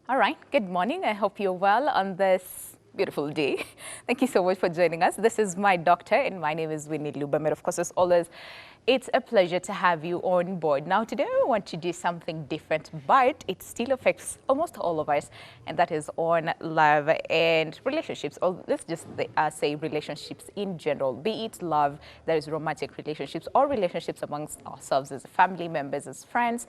All right, good morning. I hope you're well on this beautiful day. Thank you so much for joining us. This is my doctor, and my name is Winnie Lubamir. Of course, as always, it's a pleasure to have you on board. Now, today we want to do something different, but it still affects almost all of us, and that is on love and relationships, or let's just say relationships in general, be it love, that is romantic relationships, or relationships amongst ourselves as family members, as friends,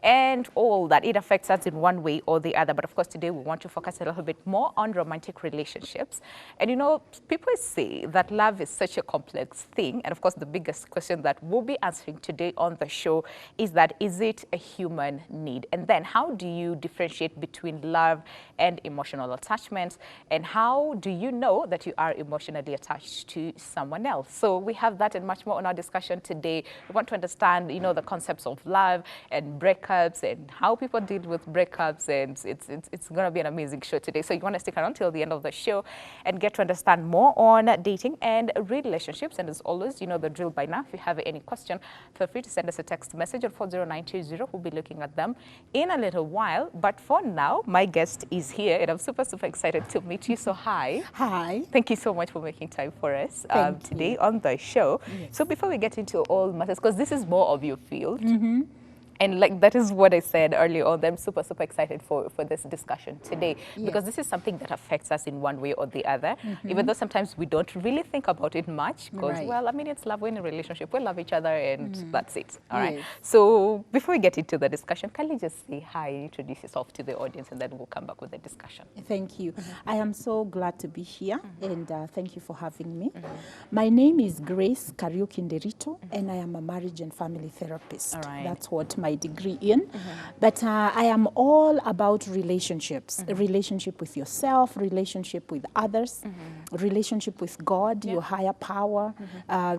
and all that. It affects us in one way or the other. But of course, today we want to focus a little bit more on romantic relationships. And you know, people say that love is such a complex thing. And of course, the biggest question that we'll be answering today on the show is that, is it a human need? And then how do you differentiate between love and emotional attachment? And how do you know that you are emotionally attached to someone else? So we have that and much more on our discussion today. We want to understand, you know, the concepts of love and breakups and how people deal with breakups, and it's going to be an amazing show today. So you want to stick around till the end of the show and get to understand more on dating and relationships. And as always, you know the drill by now. If you have any question, feel free to send us a text message at 40920. We'll be looking at them in a little while. But for now, my guest is here, and I'm super excited to meet you. So hi. Hi. Thank you so much for making time for us today you. on the show. Yes. So before we get into all matters, because this is more of your field, and like that is what I said earlier on, I'm super excited for this discussion today, because this is something that affects us in one way or the other, even though sometimes we don't really think about it much, because, well, I mean, it's love, we're in a relationship, we love each other, and that's it. All right. So before we get into the discussion, can you just say hi, introduce yourself to the audience, and then we'll come back with the discussion. Thank you. I am so glad to be here, and thank you for having me. My name is Grace Kariuki-Nderito, and I am a marriage and family therapist. All right. That's what my degree in. But I am all about relationships, a relationship with yourself, relationship with others, relationship with God, your higher power,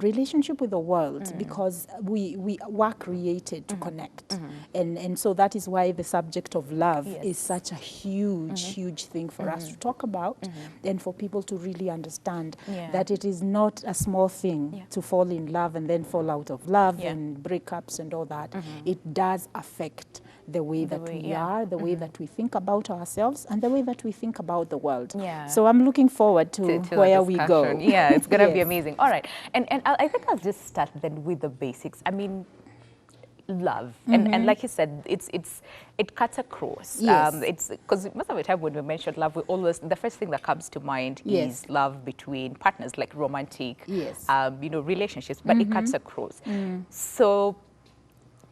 relationship with the world, because we were created to connect. And so that is why the subject of love is such a huge thing for us to talk about, and for people to really understand that it is not a small thing to fall in love and then fall out of love and breakups and all that. It does affect the way that we are, the way that we think about ourselves, and the way that we think about the world. So I'm looking forward to where we go. Yeah, it's going to be amazing. All right. And I think I'll just start then with the basics. I mean, love, and like you said, it cuts across. It's because most of the time when we mention love, we always, the first thing that comes to mind is love between partners, like romantic you know, relationships, but it cuts across. So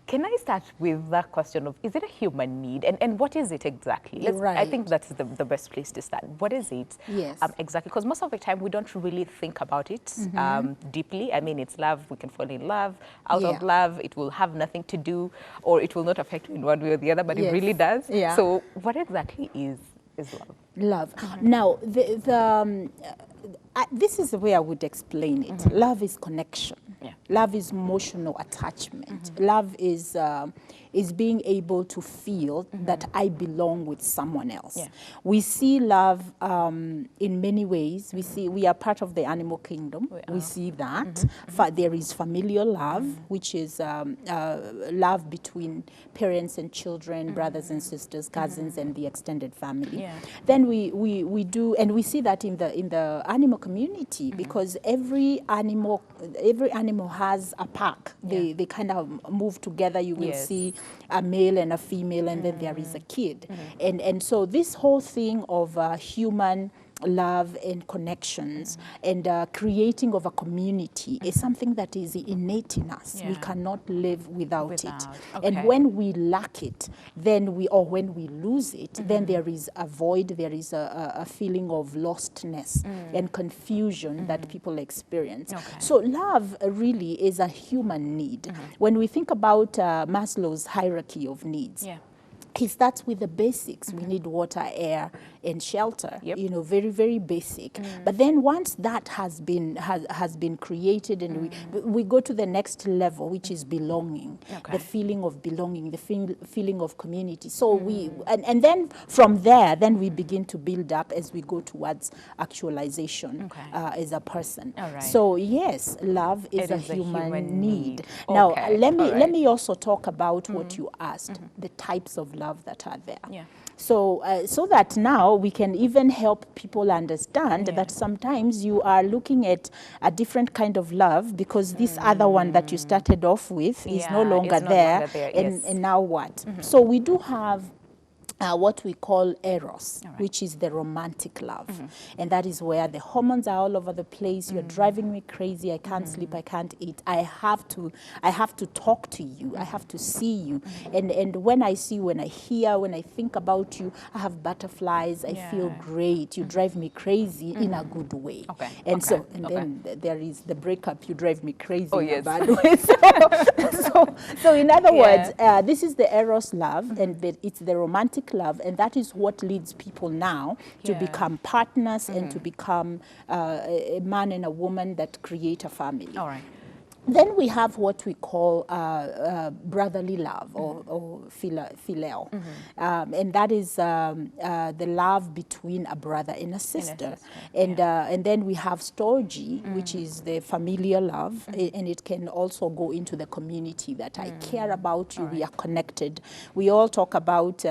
can I start with that question of, is it a human need, and what is it exactly? I think that's the best place to start. What is it exactly? Because most of the time we don't really think about it deeply. I mean, it's love, we can fall in love, out of love, it will have nothing to do, or it will not affect you in one way or the other, but it really does. So what exactly is love? Love. Now, this is the way I would explain it. Love is connection. Love is emotional attachment. Love is being able to feel that I belong with someone else. We see love in many ways. We are part of the animal kingdom. We see that. There is familial love, which is love between parents and children, brothers and sisters, cousins, and the extended family. Then we do, and we see that in the animal community, because every animal has a pack. They kind of move together. You will see a male and a female, and then there is a kid. And so this whole thing of human love and connections and creating of a community is something that is innate in us. We cannot live without it. And when we lack it, then when we lose it, then there is a void, there is a feeling of lostness and confusion that people experience. So love really is a human need. When we think about Maslow's hierarchy of needs, he starts with the basics. We need water, air, and shelter. You know, very basic. But then once that has been created, and we go to the next level, which is belonging, the feeling of belonging, the feeling of community. So and then from there, then we begin to build up as we go towards actualization as a person. So yes, love is a human need. Now let me also talk about what you asked, the types of love love that are there. Yeah. So, so that now we can even help people understand that sometimes you are looking at a different kind of love because this other one that you started off with is no longer there. And now what? So we do have what we call eros, which is the romantic love. And that is where the hormones are all over the place. You're driving me crazy. I can't sleep. I can't eat. I have to talk to you. I have to see you. And when I see, when I hear, when I think about you, I have butterflies. I feel great. You drive me crazy in a good way. And then there is the breakup. You drive me crazy in a bad way. So in other words, this is the eros love, and it's the romantic love, and that is what leads people now to become partners and to become a man and a woman that create a family. All right. Then we have what we call brotherly love or phileo. And that is the love between a brother and a sister. And then we have storge, which is the familiar love, and it can also go into the community that I care about you, we are connected. We all talk about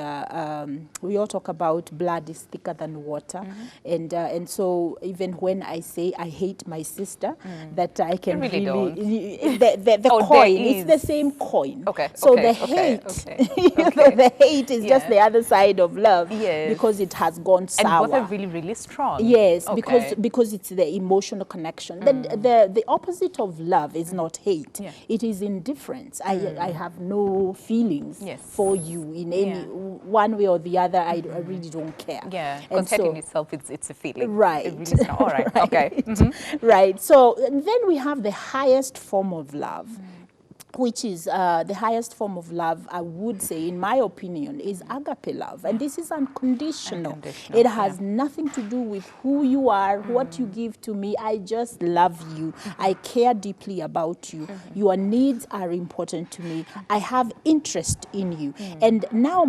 blood is thicker than water. And so even when I say I hate my sister, that I can you really don't. The coin, it's the same coin. So the hate, the hate is just the other side of love because it has gone sour. And both are really, really strong. Yes, because it's the emotional connection. The opposite of love is not hate. It is indifference. I have no feelings for you in any one way or the other. I really don't care. Yeah, because hate in itself, it's a feeling. Right. It really is not. All right. Okay. Right. So then we have the highest form of love, which is the highest form of love, I would say, in my opinion, is agape love. And this is unconditional. It has nothing to do with who you are, what you give to me. I just love you. I care deeply about you. Your needs are important to me. I have interest in you. And now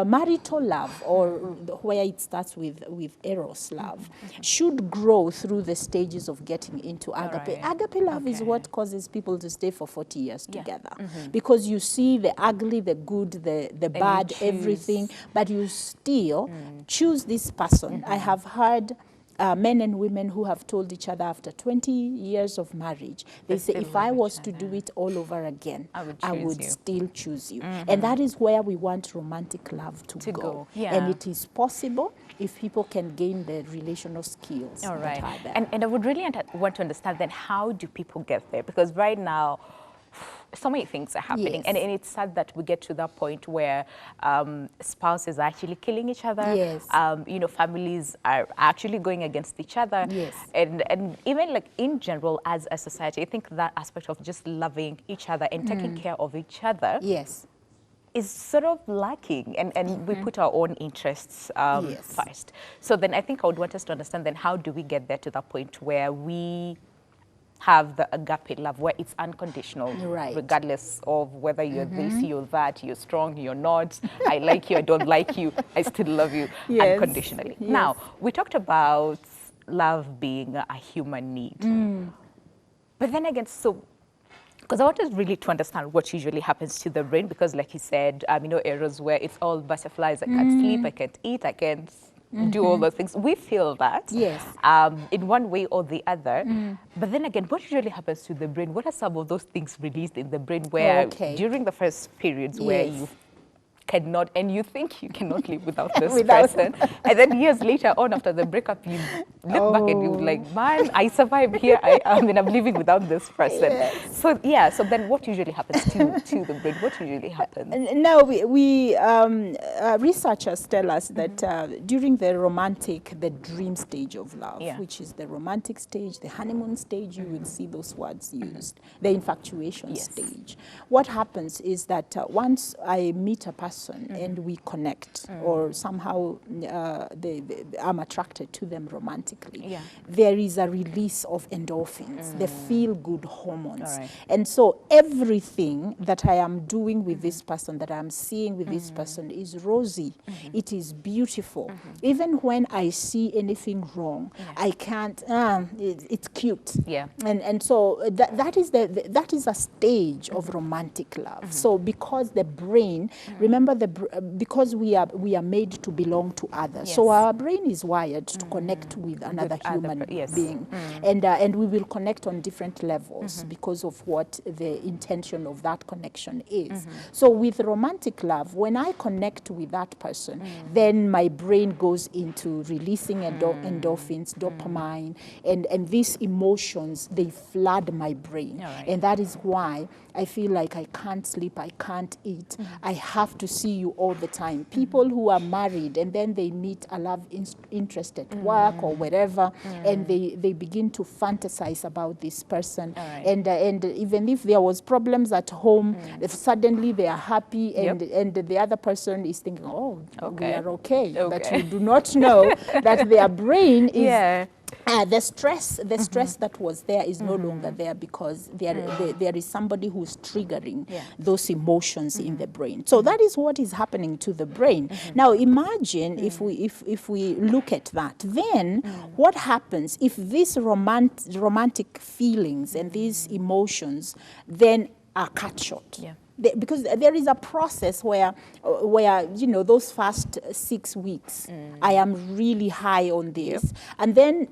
marital love, or where it starts with eros love, should grow through the stages of getting into agape. Agape love is what causes people to stay for 40 years together, because you see the ugly, the good, the bad, everything, but you still choose this person. I have heard men and women who have told each other after 20 years of marriage, they say, if I was to do it all over again, I would still choose you. And that is where we want romantic love to go. And it is possible if people can gain the relational skills that are there. And I would really want to understand then, how do people get there? Because right now, so many things are happening, and it's sad that we get to that point where spouses are actually killing each other. You know, families are actually going against each other. And even like in general as a society, I think that aspect of just loving each other and taking care of each other is sort of lacking, and we put our own interests first. So then I think I would want us to understand then, how do we get there to that point where we have the agape love, where it's unconditional, regardless of whether you're this, you're that, you're strong, you're not, I like you, I don't like you, I still love you unconditionally. Now, we talked about love being a human need. But then again, so, because I wanted really to understand what usually happens to the brain, because like you said, you know, eras where it's all butterflies, I can't sleep, I can't eat, I can't do all those things. We feel that in one way or the other. But then again, what usually happens to the brain? What are some of those things released in the brain where during the first periods where you cannot, and you think you cannot live without this person, and then years later on after the breakup, you look back and you're like, man, I survived here. I'm living without this person. So so then what usually happens to the brain? What usually happens? No, we researchers tell us that during the dream stage of love, which is the romantic stage, the honeymoon stage, you will see those words used, the infatuation stage. What happens is that once I meet a person and we connect, or somehow I'm attracted to them romantically, there is a release of endorphins, the feel-good hormones. And so everything that I am doing with this person, that I'm seeing with this person, is rosy. It is beautiful. Even when I see anything wrong, I can't, it's cute. And so that is a stage of romantic love. So because the brain, remember, remember because we are made to belong to others. Yes. So our brain is wired to connect with another human yes. being, and we will connect on different levels because of what the intention of that connection is. So with romantic love, when I connect with that person, then my brain goes into releasing endorphins, dopamine, and these emotions, they flood my brain. Right. And that is why I feel like I can't sleep, I can't eat. I have to see you all the time. People who are married and then they meet a love interest at work or wherever, and they begin to fantasize about this person. Right. And even if there was problems at home, if suddenly they are happy, and the other person is thinking, oh, we are okay. But you do not know that their brain is... the stress that was there is no longer there, because there is somebody who's triggering those emotions in the brain. So that is what is happening to the brain. Now imagine if we look at that, then what happens if these romantic feelings and these emotions then are cut short? Because there is a process where you know, those first 6 weeks I am really high on this, and then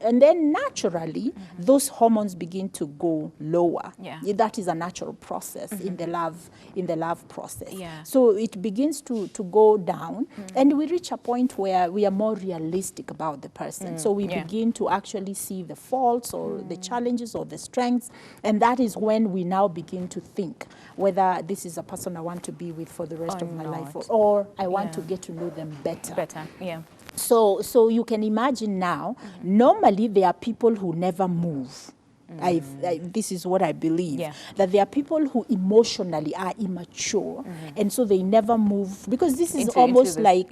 naturally those hormones begin to go lower. That is a natural process in the love process. So it begins to go down, and we reach a point where we are more realistic about the person. So we begin to actually see the faults or the challenges or the strengths, and that is when we now begin to think whether this is a person I want to be with for the rest of my life, or I want to get to know them better. So you can imagine now, normally there are people who never move. This is what I believe, that there are people who emotionally are immature, and so they never move, because this is almost like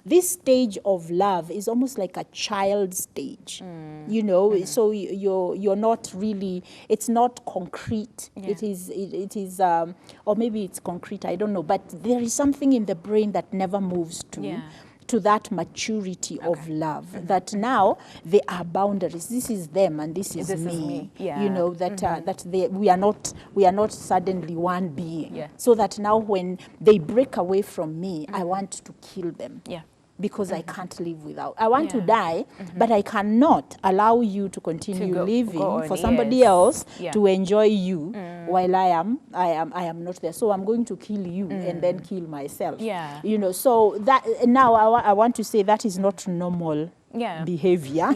this stage of love is almost like a child stage, you know. So you're not really, it's not concrete. It is or maybe it's concrete, I don't know, but there is something in the brain that never moves to that maturity of love, that now there are boundaries. This is them and this is me. You know, that we are not suddenly one being. So that now when they break away from me, I want to kill them. Because I can't live without. I want to die, but I cannot allow you to continue living for somebody else to enjoy you while I am not there. So I'm going to kill you and then kill myself. You know, so that now I want to say that is not normal behavior.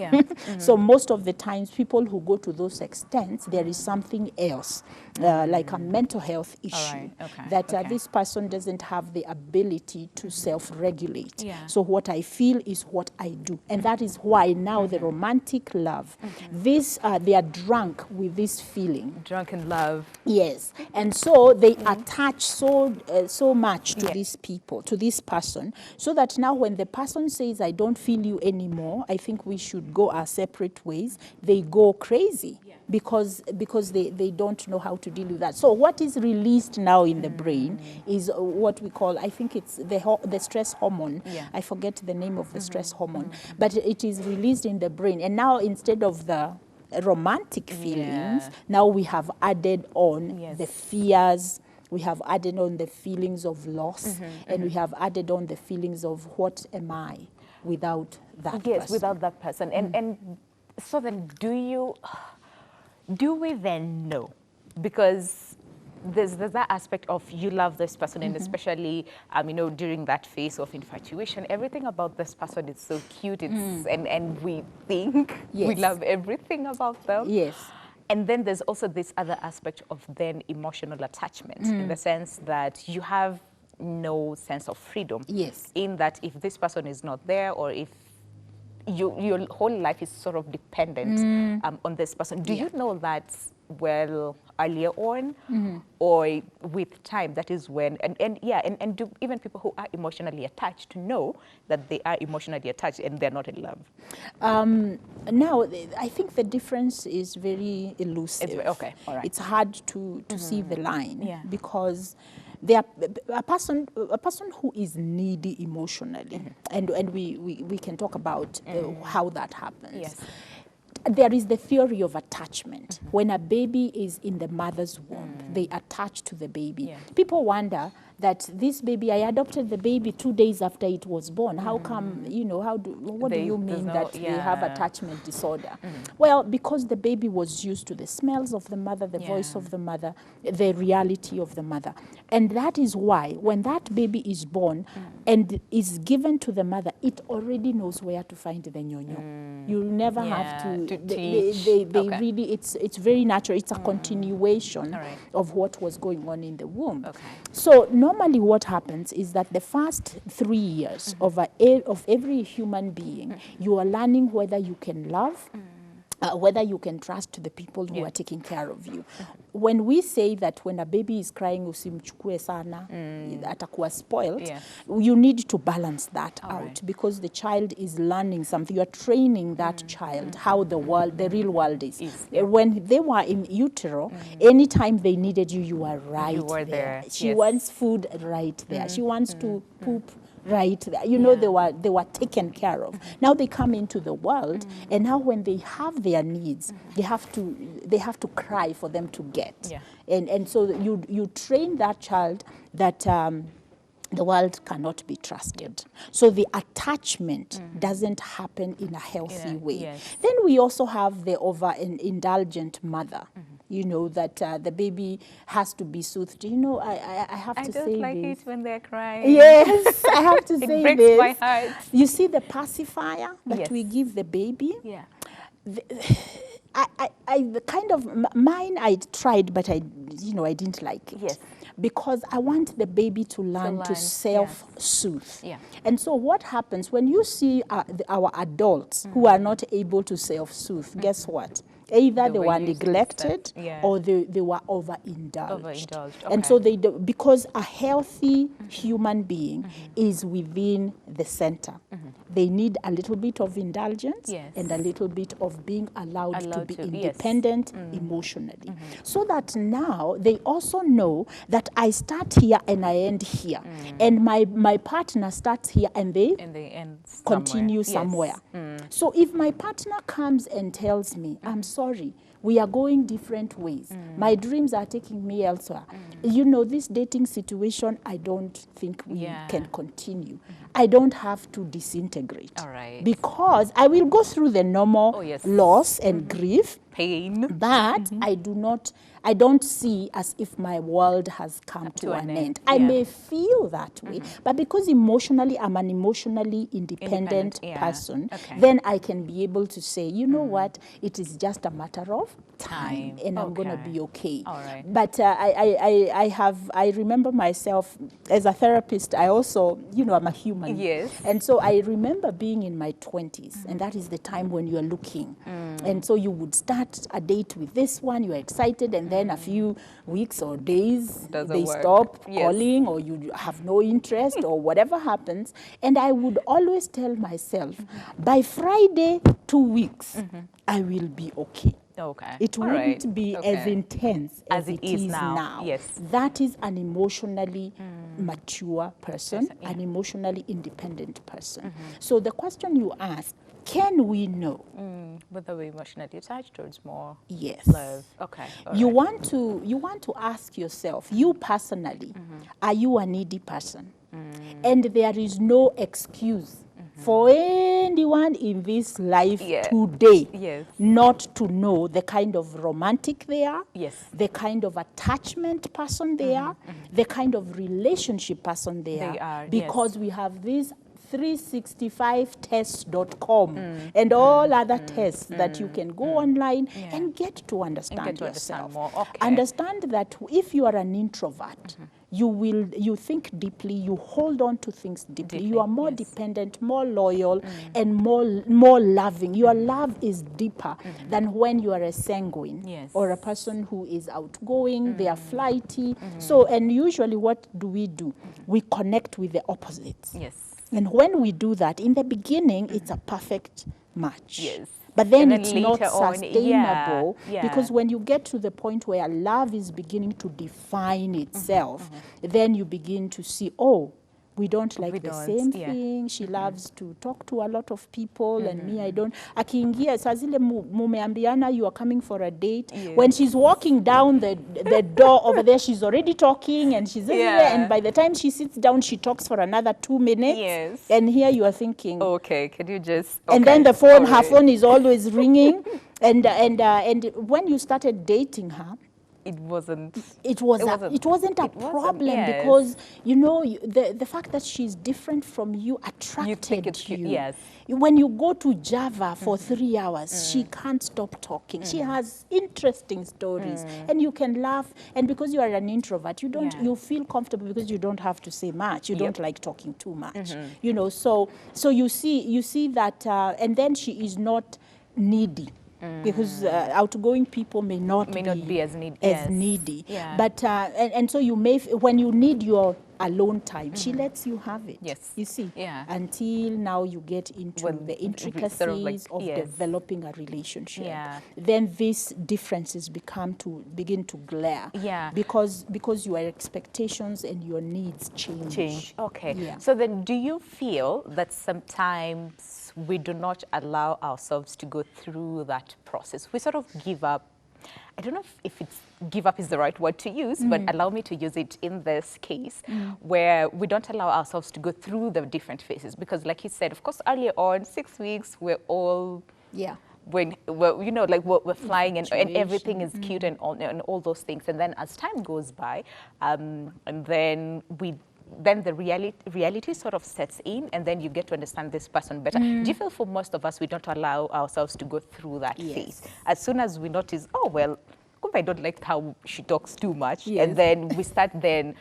So most of the times people who go to those extents, there is something else, like a mental health issue, that this person doesn't have the ability to self-regulate. So what I feel is what I do, and that is why now the romantic love, this they are drunk with this feeling, drunken love. And so they attach so much to these people, to this person, so that now when the person says, I don't feel you anymore, I think we should go our separate ways, they go crazy because they don't know how to deal with that. So what is released now in the brain is what we call, I think it's the stress hormone. I forget the name of the stress hormone, but it is released in the brain. And now instead of the romantic feelings, now we have added on the fears, we have added on the feelings of loss, and we have added on the feelings of what am I without that person. Without that person. And so then do we then know? Because there's that aspect of you love this person, and especially you know, during that phase of infatuation, everything about this person is so cute. It's and we think we love everything about them. And then there's also this other aspect of then emotional attachment, in the sense that you have no sense of freedom. In that if this person is not there, or if your whole life is sort of dependent on this person. Do you know that, well, earlier on, or with time, that is when, and do even people who are emotionally attached to know that they are emotionally attached and they're not in love? Now, I think the difference is very elusive. It's hard to see the line, because there are a person who is needy emotionally, and we can talk about how that happens. There is the theory of attachment. When a baby is in the mother's womb, they attach to the baby. People wonder, that this baby, I adopted the baby 2 days after it was born. How come, you know, what do you mean that they have attachment disorder? Well, because the baby was used to the smells of the mother, the voice of the mother, the reality of the mother. And that is why when that baby is born and is given to the mother, it already knows where to find the nyonyo. You never have to teach. They really, it's very natural. It's a continuation of what was going on in the womb. So normally what happens is that the first 3 years of every human being, you are learning whether you can love, whether you can trust the people who are taking care of you. When we say that when a baby is crying, usimchukue sana, atakuwa spoiled, you need to balance that out because the child is learning something. You are training that child how the world, the real world is. When they were in utero, anytime they needed you, you are right there. She wants food right there. She wants to poop right there. You know, they were taken care of. Now they come into the world, and now when they have their needs, they have to cry for them to get. And so you train that child that the world cannot be trusted. So the attachment doesn't happen in a healthy way. Then we also have the overindulgent mother. You know, that the baby has to be soothed. You know, I have to say this. I don't like it when they're crying. Yes, I have to say this. It breaks my heart. You see the pacifier that we give the baby? I kind of, mine I tried, but I didn't like it. Because I want the baby to learn to self-soothe. And so what happens when you see our adults who are not able to self-soothe, guess what? Either they were neglected or they were overindulged. And so because a healthy human being is within the center. They need a little bit of indulgence and a little bit of being allowed to be independent emotionally. So that now they also know that I start here and I end here. And my partner starts here and they end continue somewhere. So if my partner comes and tells me, I'm sorry, we are going different ways. My dreams are taking me elsewhere. You know, this dating situation, I don't think we can continue. I don't have to disintegrate. Because I will go through the normal loss and grief, pain, but I don't see as if my world has come to an end. I may feel that way, but because emotionally I'm an emotionally independent person, then I can be able to say, you know what, it is just a matter of time and I'm going to be okay. But I remember myself as a therapist, I also, you know, I'm a human. And so I remember being in my 20s, and that is the time when you're looking. And so you would start a date with this one, you're excited, and then a few weeks or days, they stop calling, or you have no interest, or whatever happens. And I would always tell myself, by Friday, 2 weeks, I will be okay. It wouldn't be as intense as it is now. That is an emotionally mature person, an emotionally independent person. So the question you asked, can we know whether we're emotionally attached towards more love? You want to ask yourself, you personally, are you a needy person? And there is no excuse for anyone in this life today not to know the kind of romantic they are, the kind of attachment person they are, the kind of relationship person they are, because we have these 365tests.com and all other tests that you can go online and get to understand yourself. Understand that if you are an introvert, you think deeply, you hold on to things deeply. You are more dependent, more loyal, and more loving. Your love is deeper than when you are a sanguine or a person who is outgoing, they are flighty. So, and usually what do? We connect with the opposites. And when we do that, in the beginning, it's a perfect match. But then it's not sustainable because when you get to the point where love is beginning to define itself, then you begin to see, oh, We don't like We the don't, same yeah. thing. She loves to talk to a lot of people, and me, I don't. Akiingia saa zile mumeambiana you are coming for a date. Yes. When she's walking down the door over there, she's already talking, and she's Yeah. and by the time she sits down, she talks for another 2 minutes. Yes. And here you are thinking, Okay, can you just... and then okay, the phone, her alright. phone is always ringing. And when you started dating her, It wasn't... it wasn't a problem, yes. because you know the fact that she's different from you You think attracted it's cute, you. yes. When you go to Java for 3 hours, she can't stop talking. She has interesting stories, and you can laugh. And because you are an introvert, you don't Yeah. you feel comfortable because you don't have to say much. You Yep. don't like talking too much. You know, so you see that, and then she is not needy. Because outgoing people may not be as needy. as Yes. needy. Yeah. But and so you may, when you need your alone time, she lets you have it. Yes. You see. Yeah. Until now you get into Well, the intricacies sort of like, of yes. developing a relationship. Yeah. Then these differences begin to glare. Yeah. Because your expectations and your needs change. Okay. Yeah. So then do you feel that sometimes we do not allow ourselves to go through that process? We sort of give up. I don't know if it's give up is the right word to use, but allow me to use it in this case, where we don't allow ourselves to go through the different phases. Because like you said, of course, earlier on, 6 weeks, we're all... Yeah. When you know, like we're flying and everything is Infatuation. cute and all those things, and then as time goes by, and then the reality sort of sets in, and then you get to understand this person better. Do you feel for most of us we don't allow ourselves to go through that Yes. phase? As soon as we notice, oh well, I don't like how she talks too much, Yes. and then we start then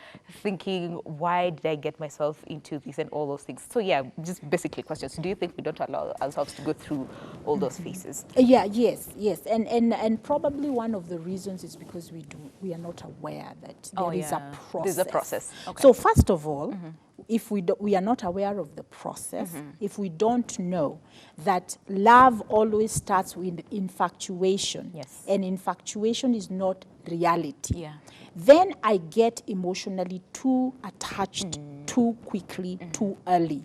thinking, why did I get myself into this and all those things? So yeah, just basically questions. Do you think we don't allow ourselves to go through all those phases? Yes, and probably one of the reasons is because we are not aware that there is a process. There's a process. Okay. So first of all, if we are not aware of the process, if we don't know that love always starts with infatuation, Yes. and infatuation is not reality, Yeah. then I get emotionally too attached too quickly, too early.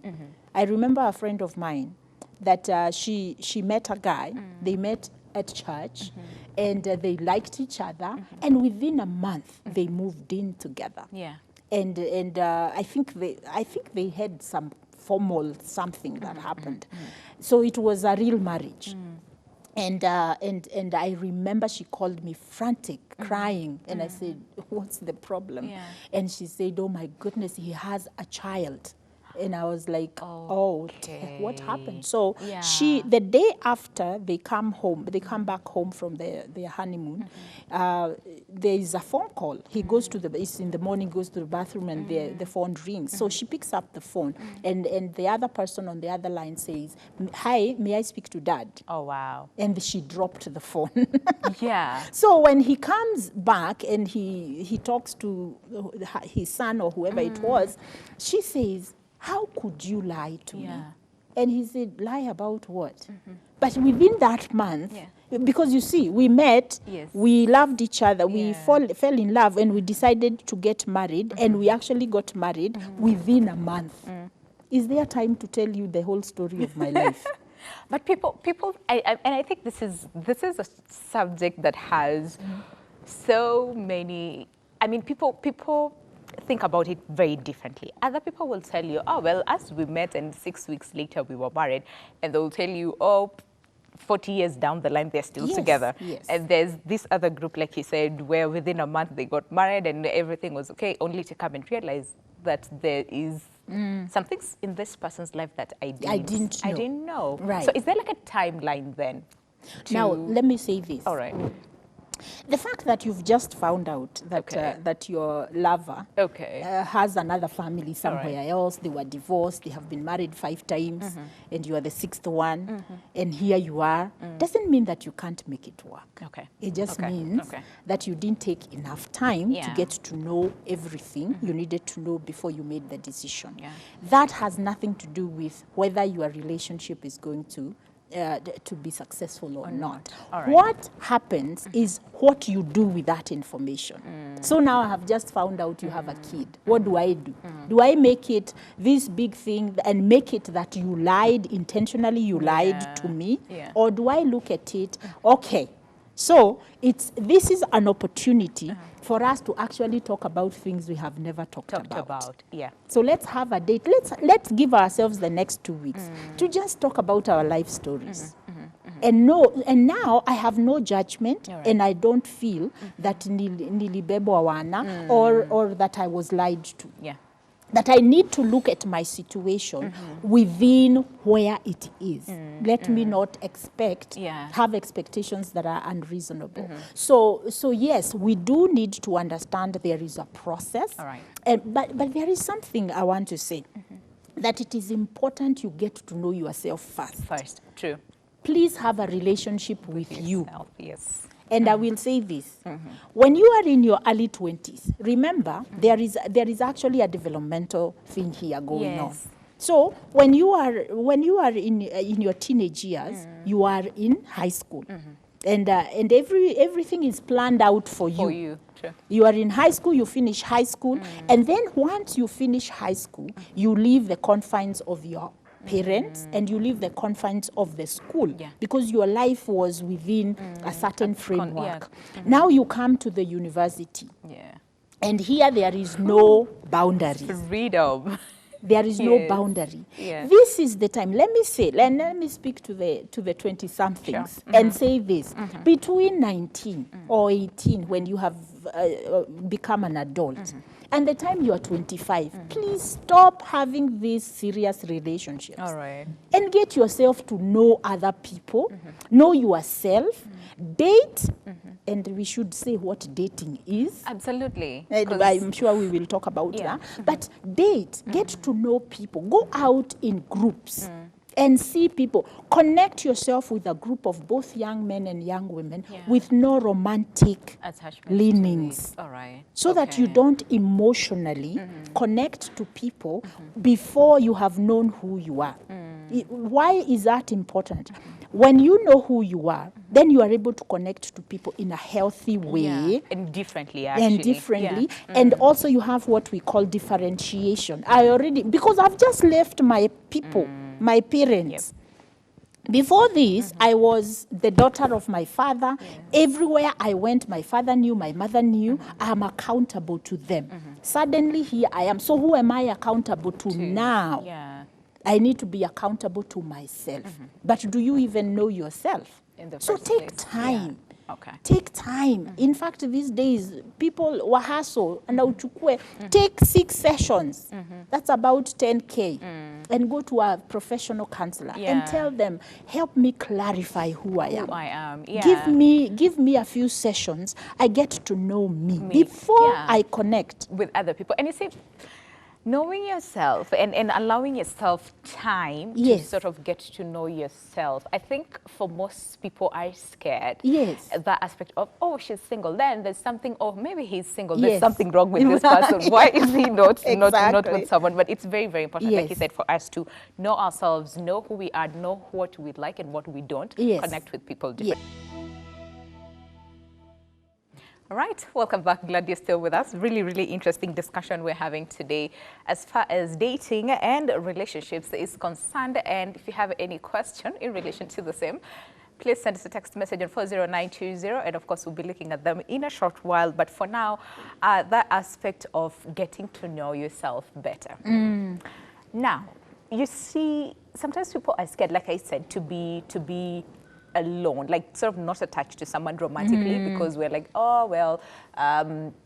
I remember a friend of mine that she met a guy. They met at church, and they liked each other, and within a month they moved in together. Yeah. And I think they had some formal something that happened, so it was a real marriage. And I remember she called me frantic, crying, and I said, "What's the problem?" Yeah. And she said, "Oh my goodness, he has a child." And I was like, what happened? So Yeah. the day after they come back home from their honeymoon, there is a phone call. He goes to it's in the morning, goes to the bathroom, and the phone rings. So she picks up the phone, and the other person on the other line says, "Hi, may I speak to Dad?" Oh wow. And she dropped the phone. Yeah. So when he comes back and he talks to his son or whoever it was, she says, "How could you lie to me?" Yeah. And he said, "Lie about what?" But within that month, Yeah. because you see, we met, Yes. we loved each other, we Yeah. fell in love, and we decided to get married, and we actually got married within a month. Is there time to tell you the whole story of my life? But people, and I think this is a subject that has so many. I mean, people think about it very differently. Other people will tell you, "Oh well, as we met, and 6 weeks later we were married," and they'll tell you, "Oh, 40 years down the line they're still Yes, together." yes. And there's this other group, like you said, where within a month they got married and everything was okay, only to come and realize that there is something in this person's life that I didn't know. Right. So is there like a timeline then? Now, let me say this. All right. The fact that you've just found out that Okay. that your lover Okay. has another family somewhere else, they were divorced, they have been married 5 times, and you are the 6th one, and here you are, doesn't mean that you can't make it work. Okay. It just Okay. means Okay. that you didn't take enough time to Yeah. get to know everything you needed to know before you made the decision. Yeah. That has nothing to do with whether your relationship is going to be successful or not. All right. What happens is what you do with that information. So now I have just found out you have a kid. What do I do? Do I make it this big thing and make it that you lied intentionally, you lied to me? Or do I look at it, okay, so this is an opportunity for us to actually talk about things we have never talked about. So let's have a date. Let's give ourselves the next 2 weeks to just talk about our life stories. And now I have no judgment, and I don't feel that nilibebwa wana or that I was lied to. That I need to look at my situation within where it is. Let me not have expectations that are unreasonable. So yes, we do need to understand there is a process. But there is something I want to say, that it is important you get to know yourself first. True. Please have a relationship with you. Yes. And I will say this, when you are in your early 20s, remember, there is actually a developmental thing here going on. So when you are in your teenage years, you are in high school. And everything is planned out for you. True. You are in high school, you finish high school, and then once you finish high school, you leave the confines of your parents and you leave the confines of the school because your life was within a certain framework. Now you come to the university, and here there is no boundaries. Freedom. There is no boundary. This is the time. Let me speak to the 20-somethings and say this. Between 19 or 18, when you have become an adult, and the time you are 25, please stop having these serious relationships. And get yourself to know other people, know yourself, date, and we should say what dating is. Absolutely. I'm sure we will talk about that. But date, get to know people, go out in groups. And see people. Connect yourself with a group of both young men and young women with no romantic leanings. So that you don't emotionally connect to people before you have known who you are. Why is that important? When you know who you are, then you are able to connect to people in a healthy way. And differently, actually. And also you have what we call differentiation. Because I've just left my people, my parents. Before this, I was the daughter of my father. Everywhere I went, my father knew, my mother knew. I'm accountable to them. Suddenly here I am. So who am I accountable to now? I need to be accountable to myself. But do you even know yourself? So take time. Take time. In fact, these days, people wahaso and uchukue. Take 6 sessions. That's about 10K. And go to a professional counselor and tell them, help me clarify who I am. Give me a few sessions. I get to know me. Before I connect with other people. And you see, knowing yourself and allowing yourself time to sort of get to know yourself. I think for most people are scared. That aspect of, oh, she's single. Then there's something, oh, maybe he's single. There's something wrong with this person. Why is he not with someone? But it's very, very important, like you said, for us to know ourselves, know who we are, know what we like and what we don't, connect with people differently. All right, welcome back. Glad you're still with us. Really, really interesting discussion we're having today as far as dating and relationships is concerned. And if you have any question in relation to the same, please send us a text message on 40920. And of course, we'll be looking at them in a short while. But for now, that aspect of getting to know yourself better. Now, you see, sometimes people are scared, like I said, to be alone, like sort of not attached to someone romantically because we're like, oh, well,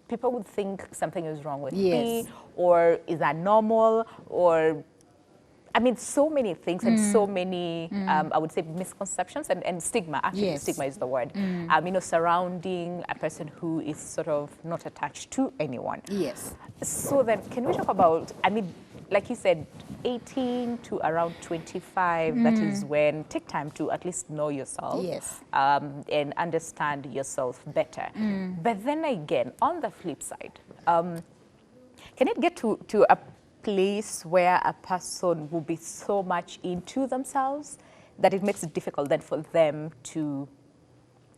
people would think something is wrong with me, or is that normal, or I mean, so many things and so many, I would say, misconceptions and stigma. Actually, stigma is the word. Surrounding a person who is sort of not attached to anyone. So then, can we talk about, I mean, like you said, 18 to around 25, that is when take time to at least know yourself and understand yourself better. But then again, on the flip side, can it get to a place where a person will be so much into themselves that it makes it difficult then for them to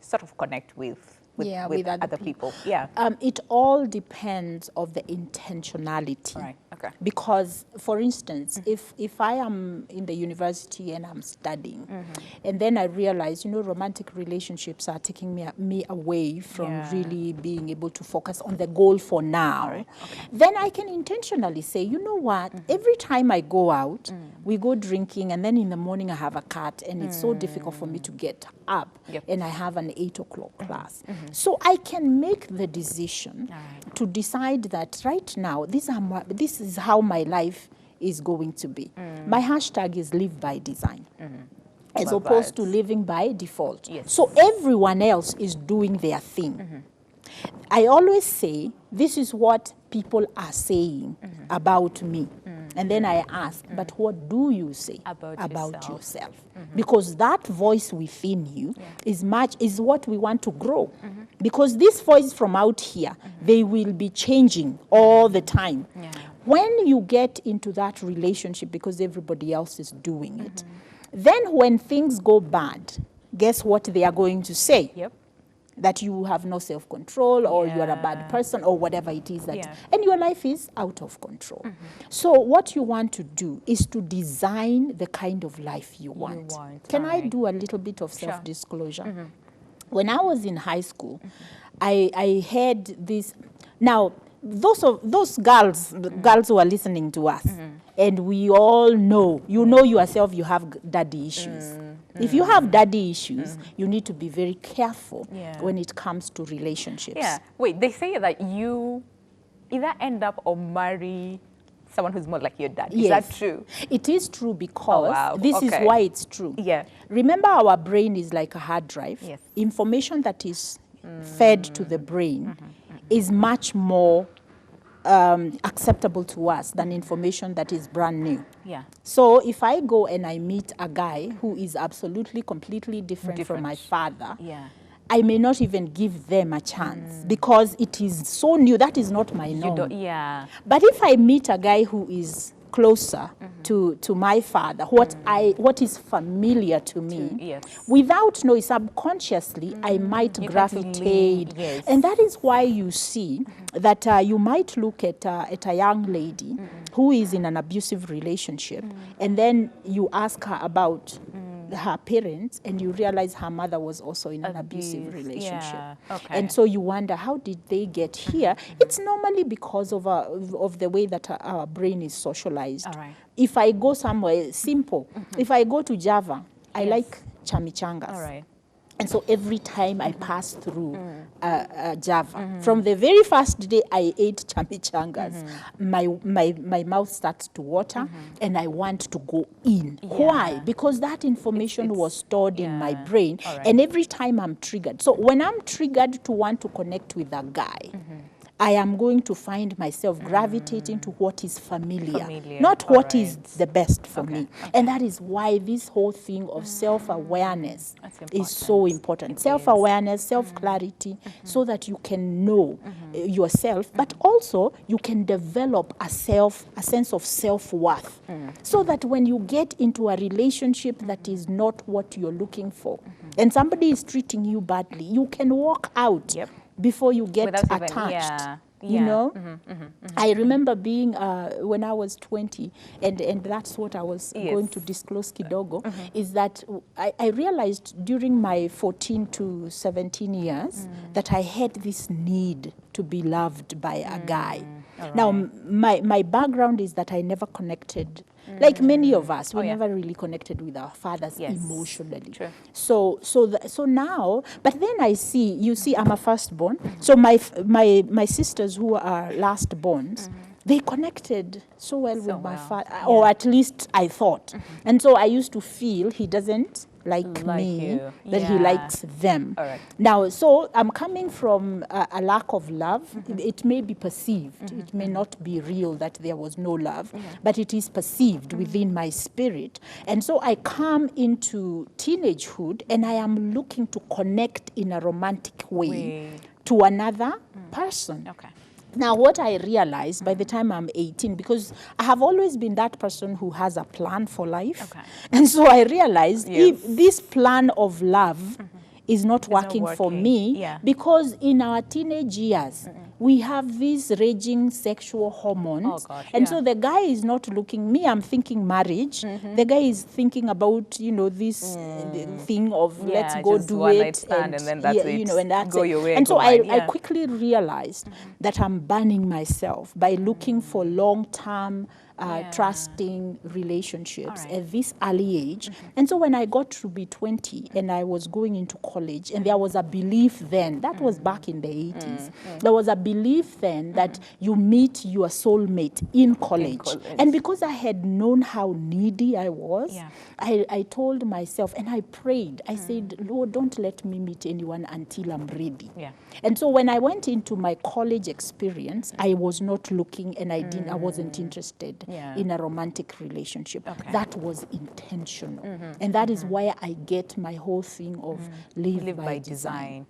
sort of connect with with other people? Yeah. It all depends of the intentionality. Right. Okay. Because, for instance, if I am in the university and I'm studying, and then I realize, romantic relationships are taking me away from really being able to focus on the goal for now, Right. Okay. then I can intentionally say, you know what, every time I go out, we go drinking, and then in the morning I have a cat, and it's so difficult for me to get up, and I have an 8 o'clock class. So I can make the decision to decide that right now, this is how my life is going to be. My hashtag is live by design. As opposed to living by default. Yes. So everyone else is doing their thing. I always say, this is what people are saying about me. And then I ask, but what do you say about yourself? Because that voice within you is what we want to grow. Because this voice from out here, they will be changing all the time. When you get into that relationship, because everybody else is doing it, then when things go bad, guess what they are going to say? Yep. That you have no self-control, or you are a bad person, or whatever it is that, and your life is out of control. So what you want to do is to design the kind of life you want. Can I do a little bit of self-disclosure? When I was in high school, I had this. Now, those girls who are listening to us, and we all know, you know yourself, you have daddy issues. If you have daddy issues, you need to be very careful when it comes to relationships. Yeah. Wait, they say that you either end up or marry someone who's more like your dad. Is that true? It is true, because this is why it's true. Yeah. Remember, our brain is like a hard drive. Yes. Information that is fed to the brain is much more acceptable to us than information that is brand new. Yeah. So if I go and I meet a guy who is absolutely, completely different from my father, I may not even give them a chance because it is so new. That is not my norm. But if I meet a guy who is closer to my father, what is familiar to me, without knowing, subconsciously, I might gravitate. And that is why you see that you might look at a young lady who is in an abusive relationship, and then you ask her about her parents, and you realize her mother was also in an abusive relationship. And so you wonder, how did they get here? It's normally because of the way that our brain is socialized. If I go somewhere simple, if I go to Java, I like chamichangas. And so every time I pass through Java, from the very first day I ate chamichangas, my mouth starts to water, and I want to go in. Why? Because that information was stored in my brain, and every time I'm triggered. So when I'm triggered to want to connect with a guy, I am going to find myself gravitating to what is familiar. Not what is the best for me. And that is why this whole thing of self-awareness is so important. Self-awareness, self-clarity, so that you can know yourself, but also you can develop a sense of self-worth. So that when you get into a relationship that is not what you're looking for, and somebody is treating you badly, you can walk out before you get attached. You know, I remember being when I was 20, and that's what I was going to disclose kidogo, is that I realized during my 14 to 17 years that I had this need to be loved by a guy. Now, my background is that I never connected. Like many of us, we never really connected with our fathers emotionally. So now, but then you see, I'm a firstborn. So my sisters who are lastborns, they connected so well with my father, or at least I thought. And so I used to feel he doesn't like me, that he likes them. Now, so I'm coming from a lack of love. It may be perceived. It may not be real that there was no love, but it is perceived within my spirit. And so I come into teenagehood, and I am looking to connect in a romantic way to another person. Now, what I realized by the time I'm 18, because I have always been that person who has a plan for life. And so I realized if this plan of love is not working for me, Yeah. because in our teenage years, we have these raging sexual hormones. Oh, gosh, and yeah. so the guy is not looking, me, I'm thinking marriage. The guy is thinking about, you know, this thing of Yeah, let's go just do one it. night stand and then that's you it. know, and that's Go it. your way, And go so I mine, yeah. quickly realized that I'm burning myself by looking for long-term trusting relationships at this early age. And so when I got to be 20 and I was going into college, and there was a belief then, that was back in the 80s, there was a belief then that you meet your soulmate in college. And because I had known how needy I was, I told myself, and I prayed, I said, Lord, don't let me meet anyone until I'm ready. And so when I went into my college experience, I was not looking, and I wasn't interested in a romantic relationship. That was intentional. And that is why I get my whole thing of live by design.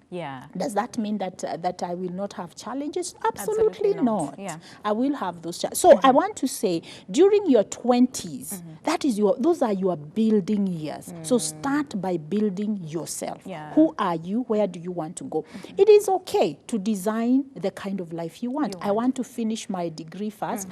Does that mean that that I will not have challenges? Absolutely not. I will have those challenges. So I want to say, during your 20s, those are your building years. So start by building yourself. Who are you? Where do you want to go? It is okay to design the kind of life you want. I want to finish my degree first.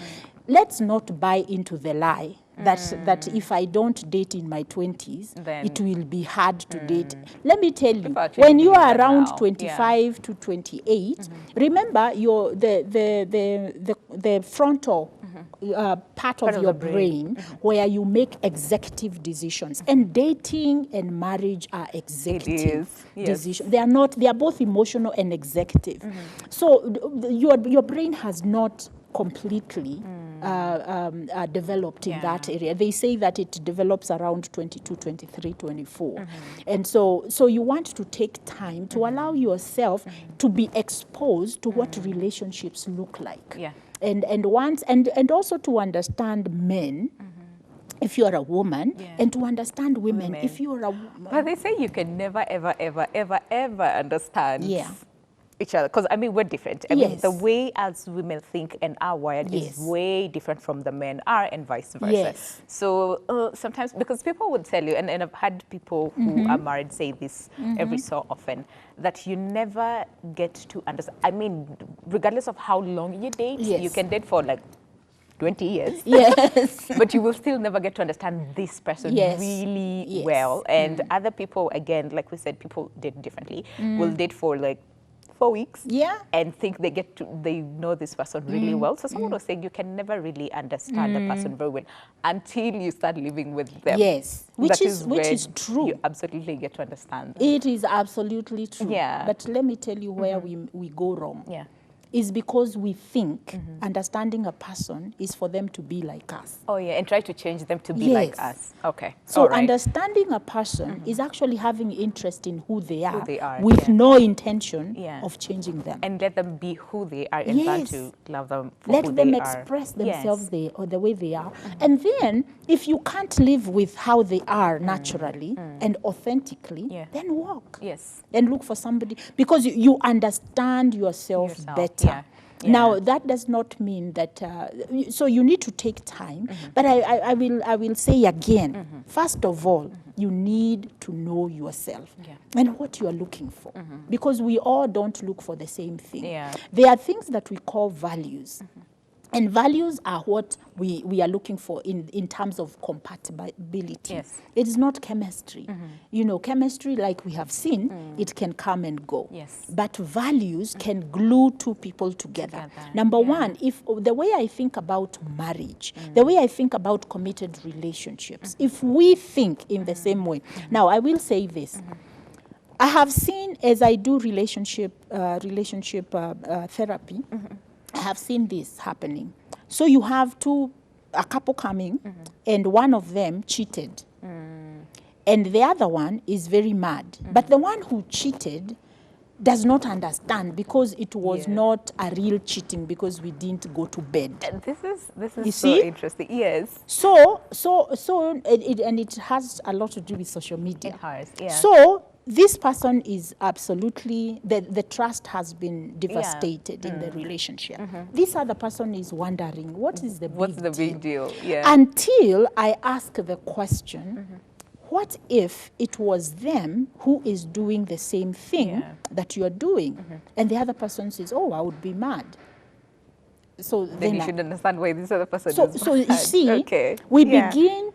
Let's not buy into the lie that if I don't date in my 20s, then it will be hard to date. Let me tell you, when you are around 25 to 28, remember the frontal part of your brain where you make executive decisions. And dating and marriage are executive decisions. They are both emotional and executive. So your brain has not completely developed in that area. They say that it develops around 22, 23, 24. And so you want to take time to allow yourself to be exposed to what relationships look like. And also to understand men, if you are a woman, and to understand women, if you are a woman. But they say you can never, ever, ever, ever, ever understand each other, because I mean we're different. I mean the way as women think and are wired is way different from the men are, and vice versa. So sometimes, because people would tell you, and I've had people who are married say this every so often, that you never get to understand. I mean, regardless of how long you date, you can date for like 20 years. But you will still never get to understand this person really well. And other people, again, like we said, people date differently. Will date for like 4 weeks and think they know this person really well. So someone was saying you can never really understand a person very well until you start living with them. Which is true. You absolutely get to understand them. It is absolutely true. But let me tell you where we go wrong. Is because we think understanding a person is for them to be like us. And try to change them to be like us. So understanding a person is actually having interest in who they are with no intention of changing them. And let them be who they are and learn to love them for let who them they express themselves or the way they are. And then if you can't live with how they are naturally and authentically, then walk. And look for somebody, because you understand yourself better. Now, that does not mean that, so you need to take time, but I will say again, first of all, you need to know yourself and what you are looking for, because we all don't look for the same thing. There are things that we call values. And values are what we are looking for in terms of compatibility. It is not chemistry. You know, chemistry, like we have seen, it can come and go. But values can glue two people together. Number one, if the way I think about marriage, the way I think about committed relationships, if we think in the same way. Now, I will say this. I have seen, as I do relationship therapy, I have seen this happening. So you have a couple coming, and one of them cheated. And the other one is very mad. But the one who cheated does not understand, because it was not a real cheating, because we didn't go to bed. This is so interesting. So it has a lot to do with social media. It has, So this person is absolutely, the trust has been devastated in the relationship. This other person is wondering, what's the big deal? Yeah. Until I ask the question, what if it was them who is doing the same thing that you're doing? And the other person says, oh, I would be mad. So then you should understand why this other person is so you bad. see, Okay. we begin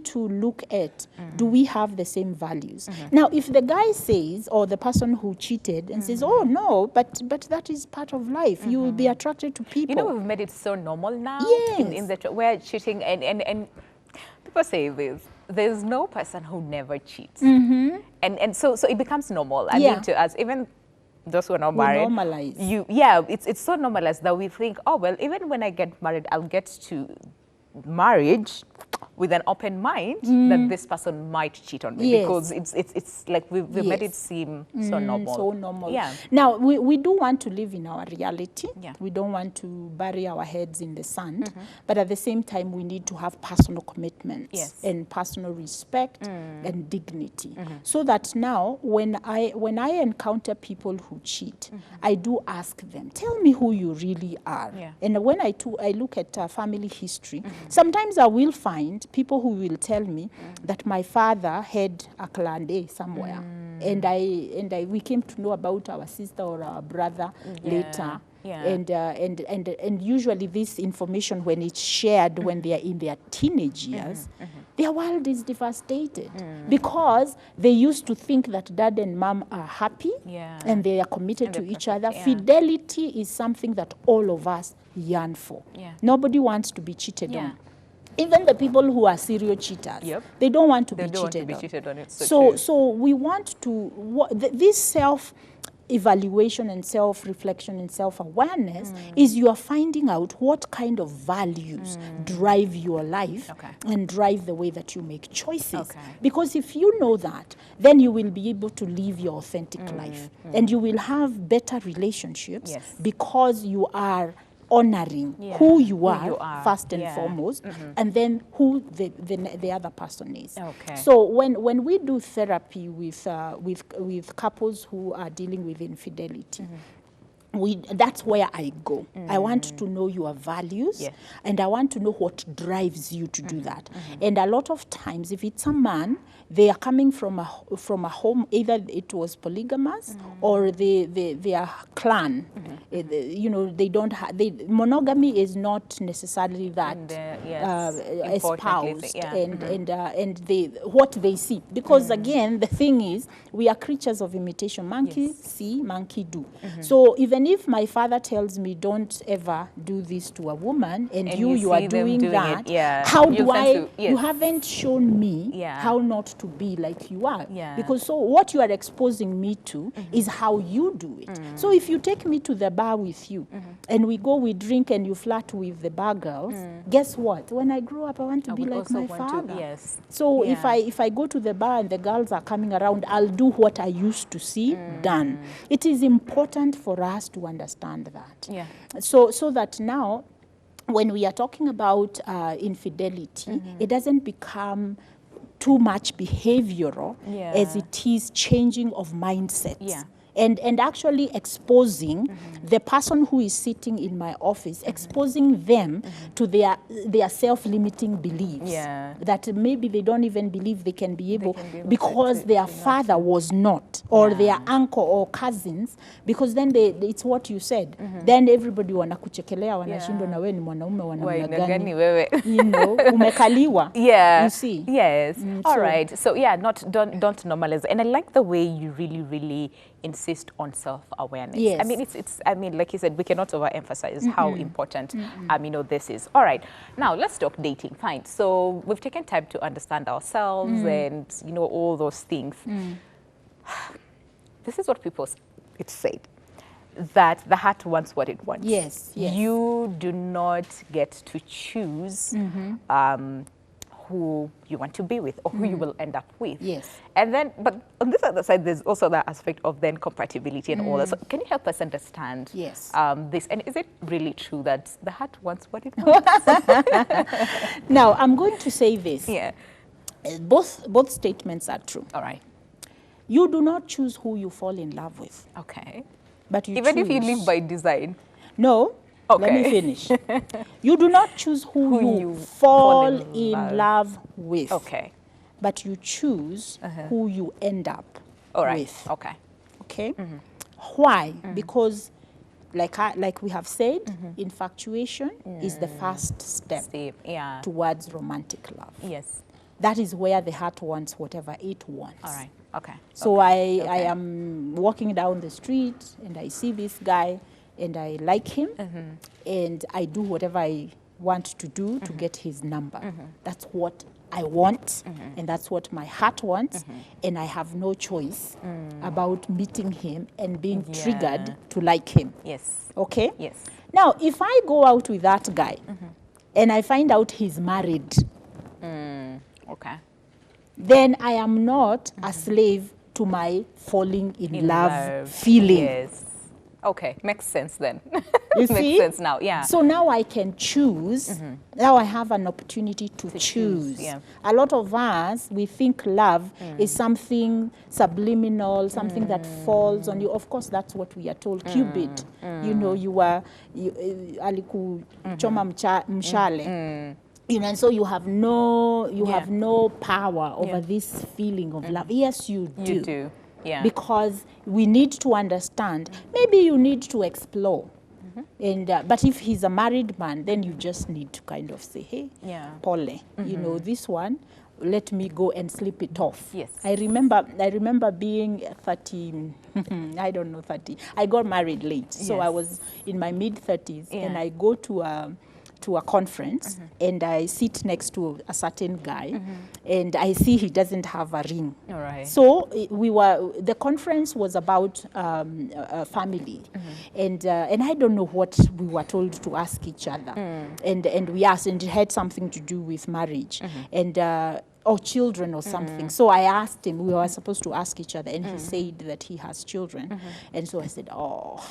to look at, do we have the same values? Now, if the guy says, or the person who cheated and says, oh no, but that is part of life, you will be attracted to people. You know, we've made it so normal now. Yes. In the where cheating and people say this. There's no person who never cheats, and so it becomes normal. I mean, to us, even those who are not married, normalize. It's so normalized that we think, oh well, even when I get married, I'll get to marriage with an open mind that this person might cheat on me, because it's like we've made it seem so normal. So normal. Yeah. Now, we do want to live in our reality. Yeah. We don't want to bury our heads in the sand. But at the same time, we need to have personal commitments and personal respect and dignity. So that now, when I encounter people who cheat, I do ask them, tell me who you really are. Yeah. And when I look at family history, sometimes I will find people who will tell me that my father had a clan day somewhere, and we came to know about our sister or our brother later. Yeah. And usually this information, when it's shared when they are in their teenage years, their world is devastated because they used to think that dad and mom are happy and they are committed to each other. Fidelity is something that all of us yearn for. Nobody wants to be cheated on. Even the people who are serial cheaters, they don't want to be cheated on. So we want to, this self-evaluation and self-reflection and self-awareness is you are finding out what kind of values drive your life and drive the way that you make choices. Because if you know that, then you will be able to live your authentic life. And you will have better relationships because you are honoring who you are first and foremost, and then who the other person is. So when we do therapy with couples who are dealing with infidelity, that's where I go. I want to know your values, and I want to know what drives you to do that. And a lot of times, if it's a man, they are coming from a home, either it was polygamous or their clan. You know, they don't have, monogamy is not necessarily that espoused, and what they see. Because again, the thing is, we are creatures of imitation. Monkey see, monkey do. So even if my father tells me, don't ever do this to a woman, and you are doing that, how do I, you haven't shown me how not to be like you are. Because so what you are exposing me to is how you do it. So if you take me to the bar with you, and we drink and you flirt with the bar girls, guess what? When I grow up, I want to be like my father. So if I go to the bar and the girls are coming around, I'll do what I used to see done. It is important for us to understand that. So that now, when we are talking about infidelity, it doesn't become too much behavioral as it is changing of mindsets. And actually exposing the person who is sitting in my office, exposing them to their self-limiting beliefs, that maybe they don't even believe they can be able because their father was not, or their uncle or cousins, because then it's what you said. Then everybody wanakuchekelea, wanashindwa na wewe ni mwanaume wa namna gani, you know, umekaliwa. You see. All right. So don't normalize. And I like the way you really insist on self-awareness. I mean, I mean, like you said, we cannot overemphasize how important, you know, this is. All right. Now, let's talk dating. Fine. So we've taken time to understand ourselves and, you know, all those things. This is what people say, that the heart wants what it wants. You do not get to choose who you want to be with or who you will end up with. And then, but on this other side, there's also that aspect of then compatibility and all that. So can you help us understand this? And is it really true that the heart wants what it wants? Now, I'm going to say this. Both statements are true. All right. You do not choose who you fall in love with. But you even if you live by design. No. Let me finish. You do not choose who you fall in love with. but you choose who you end up All right. with. Okay. Okay? Why? Because, like we have said, infatuation is the first step Steve. Yeah. towards romantic love. Yes. That is where the heart wants whatever it wants. All right. Okay. So Okay. I am walking down the street and I see this guy and I like him and I do whatever I want to do to get his number. That's what I want and that's what my heart wants and I have no choice about meeting him and being triggered to like him. Yes. Okay? Yes. Now, if I go out with that guy and I find out he's married, Okay. then I am not a slave to my falling in love feeling. Yes. Okay. Makes sense then. You Makes see? sense now. Yeah. So now I can choose. Now I have an opportunity to choose. Yeah. A lot of us, we think love is something subliminal, something that falls on you. Of course, that's what we are told. Cupid, you know, aliku choma mshale. You know, and so you have no power over this feeling of love. Yes, you do. You do. Yeah. Because we need to understand. Maybe you need to explore. And but if he's a married man, then you just need to kind of say, hey, Pole, you know, this one, let me go and sleep it off. Yes. I remember being 30, I don't know, 30. I got married late. So I was in my mid-30s and I go to a conference and I sit next to a certain guy and I see he doesn't have a ring. All right. So the conference was about family and I don't know what we were told to ask each other and we asked and it had something to do with marriage and or children or something. So I asked him, we were supposed to ask each other, and he said that he has children. And so I said, oh.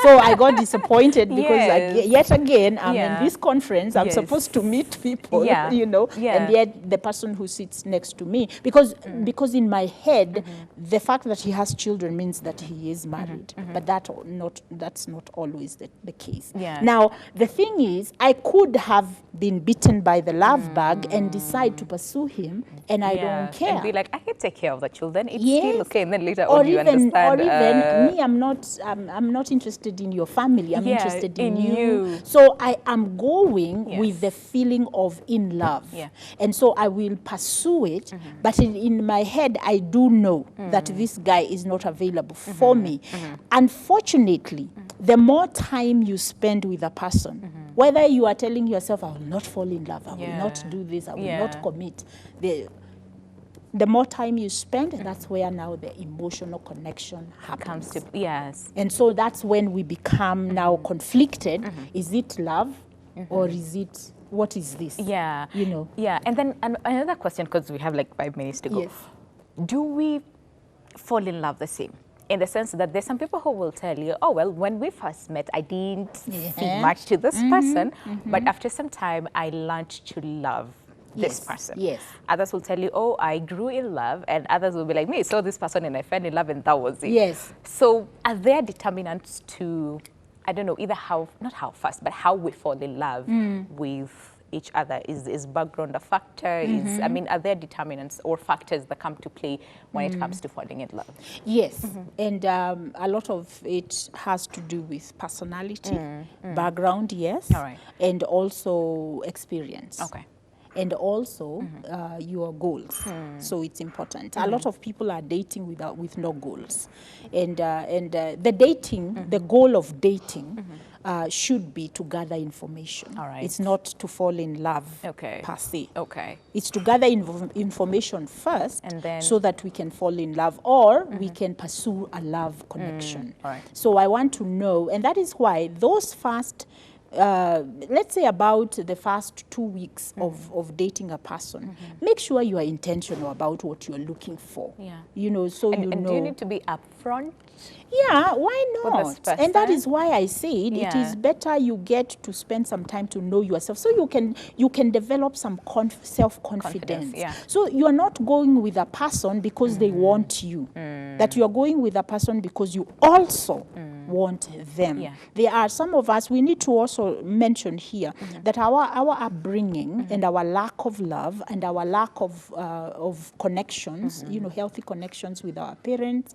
So I got disappointed because yet again, I'm in this conference, I'm supposed to meet people, you know, and yet the person who sits next to me, because in my head, the fact that he has children means that he is married, but that's not always the case. Now, the thing is, I could have been bitten by the love bug and decide to pursue him, and I don't care. And be like, I can take care of the children. It's still okay. And then later or on, you understand. Or even me, I'm not interested in your family. I'm interested in you. So I am going with the feeling of in love, and so I will pursue it. But in my head, I do know that this guy is not available for me. Unfortunately, the more time you spend with a person, whether you are telling yourself, I will not fall in love, I will not do this, I will not commit, the more time you spend, that's where now the emotional connection happens. And so that's when we become now conflicted. Is it love or is it, what is this? You know. And then another question, because we have like 5 minutes to go. Do we fall in love the same? In the sense that there's some people who will tell you, oh, well, when we first met, I didn't feel much to this person, but after some time, I learned to love this person. Others will tell you, oh, I grew in love, and others will be like me, I saw this person and I fell in love and that was it. So are there determinants to, I don't know, either not how fast, but how we fall in love with each other? Is background a factor? I mean, are there determinants or factors that come to play when it comes to falling in love? And a lot of it has to do with personality, background, and also experience. And also your goals. So it's important. A lot of people are dating with no goals. And the dating, the goal of dating should be to gather information. It's not to fall in love per se. It's to gather information first and then, so that we can fall in love or we can pursue a love connection. So I want to know, and that is why those first let's say about the first 2 weeks of dating a person, make sure you are intentional about what you're looking for. You know, so and do you need to be upfront? Why not? And that is why I said it is better you get to spend some time to know yourself, so you can develop some self-confidence. So you are not going with a person because they want you, that you are going with a person because you also want them. Yeah. There are some of us, we need to also mention here that our upbringing and our lack of love and our lack of connections, healthy connections with our parents,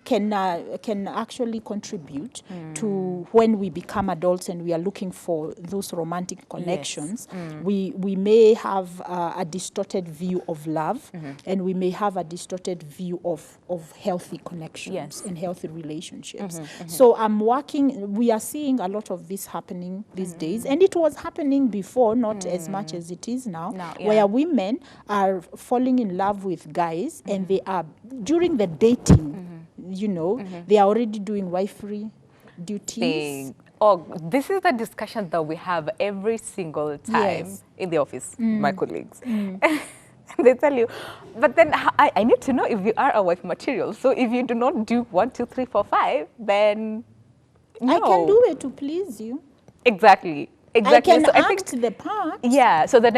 can actually contribute to when we become adults and we are looking for those romantic connections. We may have a distorted view of love, and we may have a distorted view of healthy connections and healthy relationships. So we are seeing a lot of this happening these days, and it was happening before, not as much as it is now, where women are falling in love with guys, and they are, during the dating, they are already doing wifery duties. Oh, this is the discussion that we have every single time in the office, my colleagues. They tell you, but then I need to know if you are a wife material. So if you do not do 1, 2, 3, 4, 5, then no. I can do it to please you. Exactly. I can So act the part. Yeah, so the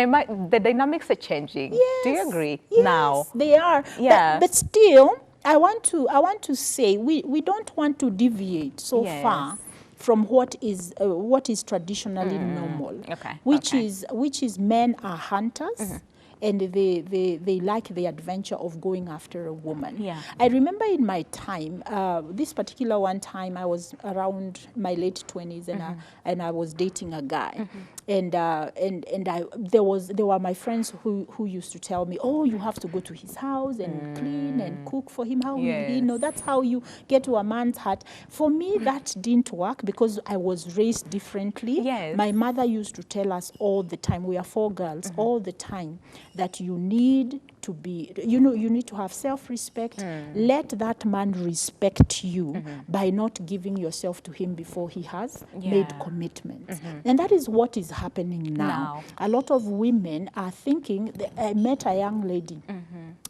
dynamics are changing. Yes. Do you agree? Yes, Now. they are. Yeah. But still, I want to say we don't want to deviate so far from what is traditionally normal. Okay. Which is men are hunters. And they like the adventure of going after a woman. Yeah. I remember in my time, this particular one time, I was around my late 20s, and I was dating a guy, and there were my friends who used to tell me, oh, you have to go to his house and clean and cook for him. How will he know? That's how you get to a man's heart. For me, that didn't work because I was raised differently. Yes. My mother used to tell us all the time, we are 4 girls, all the time, that you need to be, you need to have self-respect. Let that man respect you by not giving yourself to him before he has made commitments. And that is what is happening now. A lot of women are thinking, I met a young lady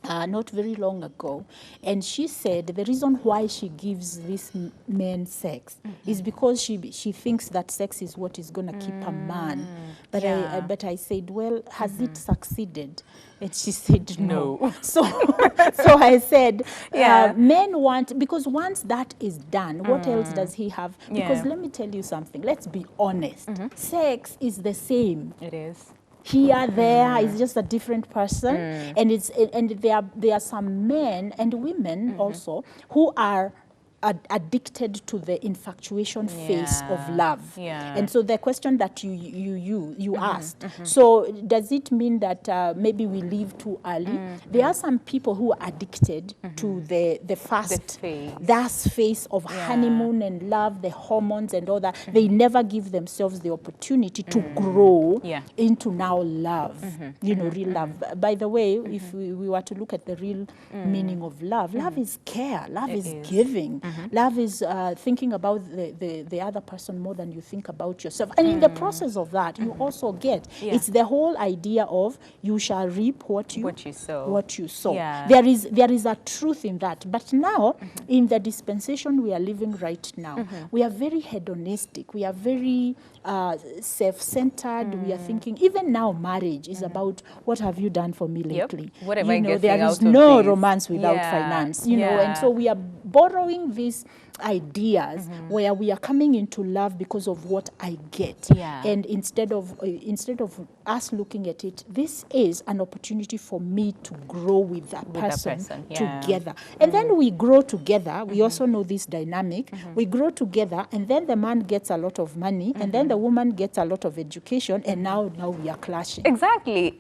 not very long ago, and she said the reason why she gives this man sex is because she thinks that sex is what is going to keep a man. But I said, well, has it succeeded? And she said no. So I said, men want, because once that is done, what else does he have? Because let me tell you something, let's be honest. Sex is the same. It is. Here, there is just a different person, and there are some men and women also who are addicted to the infatuation phase of love. And so the question that you asked, so does it mean that maybe we leave too early? There are some people who are addicted to the first phase of honeymoon and love, the hormones and all that. They never give themselves the opportunity to grow into now love, real love. By the way, if we were to look at the real meaning of love, love is care, love is giving. Love is thinking about the other person more than you think about yourself. And in the process of that, you also get, it's the whole idea of you shall reap what you sow. There is a truth in that. But now, in the dispensation we are living right now, we are very hedonistic. We are very self-centered. We are thinking, even now, marriage is about what have you done for me lately? What am I getting there out is of no this? romance without finance, and so we are borrowing these ideas where we are coming into love because of what I get. And instead of us looking at it, this is an opportunity for me to grow with that person together. And then we grow together. We also know this dynamic. We grow together, and then the man gets a lot of money, and then the woman gets a lot of education, and now we are clashing. Exactly.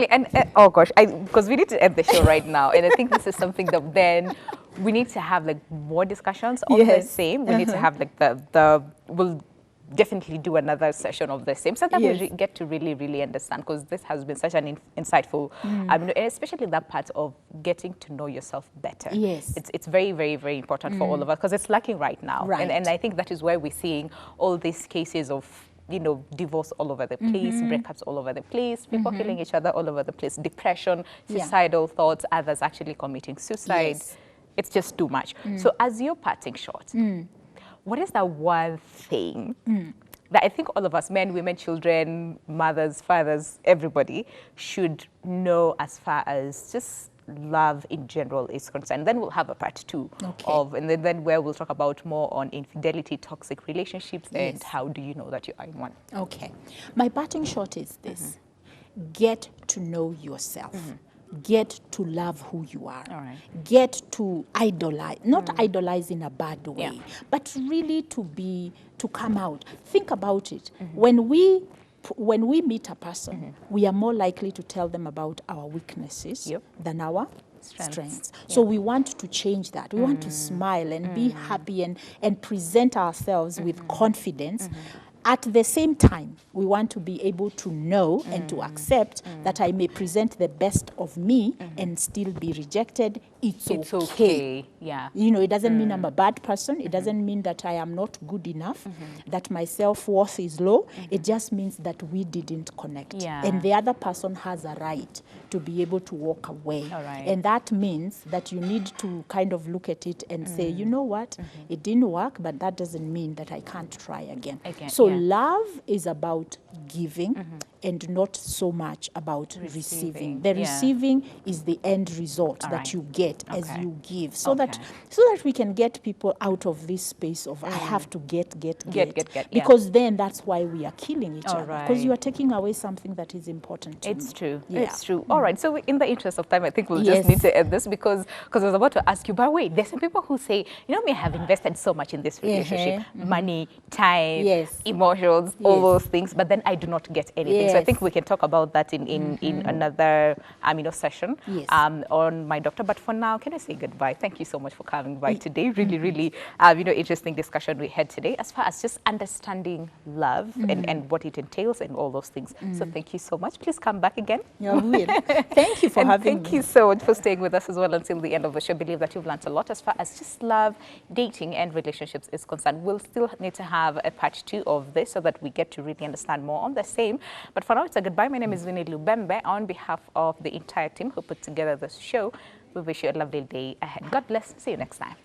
And oh gosh, because we need to end the show right now, and I think this is something that then we need to have like more discussions on the same. We need to have like we'll definitely do another session of the same so that we get to really understand, because this has been such an insightful, especially that part of getting to know yourself better. It's very, very, very important for all of us, because it's lacking right now. And I think that is where we're seeing all these cases of divorce all over the place, breakups all over the place, people killing each other all over the place, depression, suicidal thoughts, others actually committing suicide. It's just too much. So as you're parting short, what is that one thing that I think all of us, men, women, children, mothers, fathers, everybody should know as far as just love in general is concerned. Then we'll have a part 2 of, and then where we'll talk about more on infidelity, toxic relationships, and how do you know that you are in one. Okay. My parting shot is this. Get to know yourself. Get to love who you are. Get to idolize, not idolize in a bad way, but really to come out. Think about it. When we meet a person, we are more likely to tell them about our weaknesses than our strengths. So we want to change that. We want to smile and be happy and present ourselves with confidence. At the same time, we want to be able to know and to accept that I may present the best of me and still be rejected. It's okay. Yeah. You know, it doesn't mean I'm a bad person. It doesn't mean that I am not good enough, that my self-worth is low. It just means that we didn't connect. And the other person has a right to be able to walk away. And that means that you need to kind of look at it and say, you know what, it didn't work, but that doesn't mean that I can't try again. So love is about giving and not so much about receiving. The receiving is the end result that you get as you give, so that we can get people out of this space of I have to get. Because then that's why we are killing each other, because you are taking away something that is important to me. It's true. It's true. All right. So in the interest of time, I think we'll just need to end this, because I was about to ask you, but wait, there's some people who say, you know, me have invested so much in this relationship, money, time, emotions, all those things, but then I do not get anything. So I think we can talk about that in another session on My Doctor. But for now, can I say goodbye? Thank you so much for coming by today. Really, interesting discussion we had today as far as just understanding love and what it entails and all those things. So thank you so much. Please come back again. Yeah, we will. Thank you for having me. Thank you so much for staying with us as well until the end of the show. I believe that you've learned a lot as far as just love, dating, and relationships is concerned. We'll still need to have a part 2 of this so that we get to really understand more on the same. But for now, it's a goodbye. My name is Winnie Lubembe. On behalf of the entire team who put together this show, we wish you a lovely day ahead. God bless. See you next time.